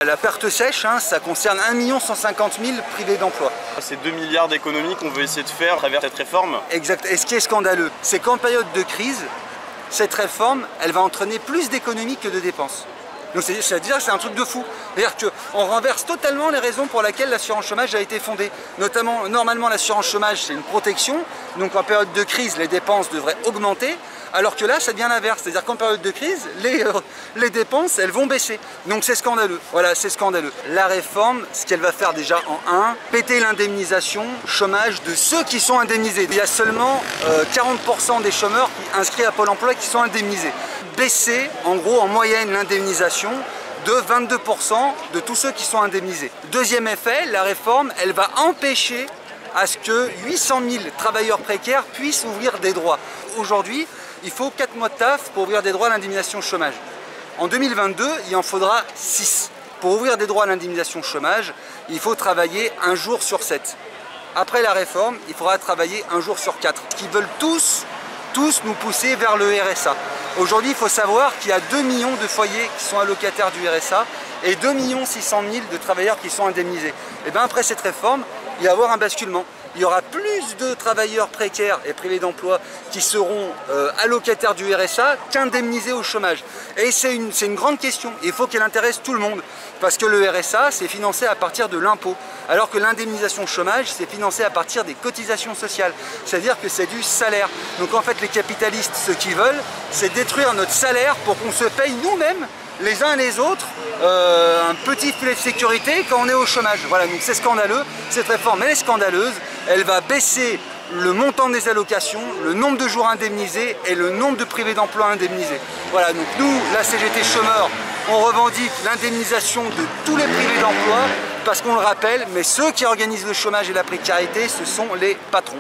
La perte sèche, ça concerne 1 150 000 privés d'emploi. C'est 2 milliards d'économies qu'on veut essayer de faire à travers cette réforme. Exact. Et ce qui est scandaleux, c'est qu'en période de crise, cette réforme, elle va entraîner plus d'économies que de dépenses. Donc c'est-à-dire que c'est un truc de fou. C'est-à-dire qu'on renverse totalement les raisons pour lesquelles l'assurance chômage a été fondée. Notamment, normalement, l'assurance chômage, c'est une protection. Donc en période de crise, les dépenses devraient augmenter. Alors que là, ça devient l'inverse. C'est-à-dire qu'en période de crise, les dépenses, elles vont baisser. Donc c'est scandaleux. Voilà, c'est scandaleux. La réforme, ce qu'elle va faire déjà en 1, péter l'indemnisation chômage de ceux qui sont indemnisés. Il y a seulement 40% des chômeurs inscrits à Pôle emploi qui sont indemnisés. Baisser, en gros, en moyenne, l'indemnisation de 22% de tous ceux qui sont indemnisés. Deuxième effet, la réforme, elle va empêcher à ce que 800 000 travailleurs précaires puissent ouvrir des droits. Aujourd'hui, il faut 4 mois de taf pour ouvrir des droits à l'indemnisation chômage. En 2022, il en faudra 6. Pour ouvrir des droits à l'indemnisation chômage, il faut travailler 1 jour sur 7. Après la réforme, il faudra travailler 1 jour sur 4. Qui veulent tous nous pousser vers le RSA. Aujourd'hui, il faut savoir qu'il y a 2 millions de foyers qui sont allocataires du RSA et 2 600 000 de travailleurs qui sont indemnisés. Et bien après cette réforme, il va y avoir un basculement. Il y aura plus de travailleurs précaires et privés d'emploi qui seront allocataires du RSA qu'indemnisés au chômage. Et c'est une grande question. Il faut qu'elle intéresse tout le monde. Parce que le RSA, c'est financé à partir de l'impôt. Alors que l'indemnisation chômage, c'est financé à partir des cotisations sociales. C'est-à-dire que c'est du salaire. Donc en fait, les capitalistes, ce qu'ils veulent, c'est détruire notre salaire pour qu'on se paye nous-mêmes, les uns et les autres, un petit filet de sécurité quand on est au chômage. Voilà, donc c'est scandaleux. Cette réforme, elle est scandaleuse. Elle va baisser le montant des allocations, le nombre de jours indemnisés et le nombre de privés d'emploi indemnisés. Voilà, donc nous, la CGT Chômeurs, on revendique l'indemnisation de tous les privés d'emploi parce qu'on le rappelle, mais ceux qui organisent le chômage et la précarité, ce sont les patrons.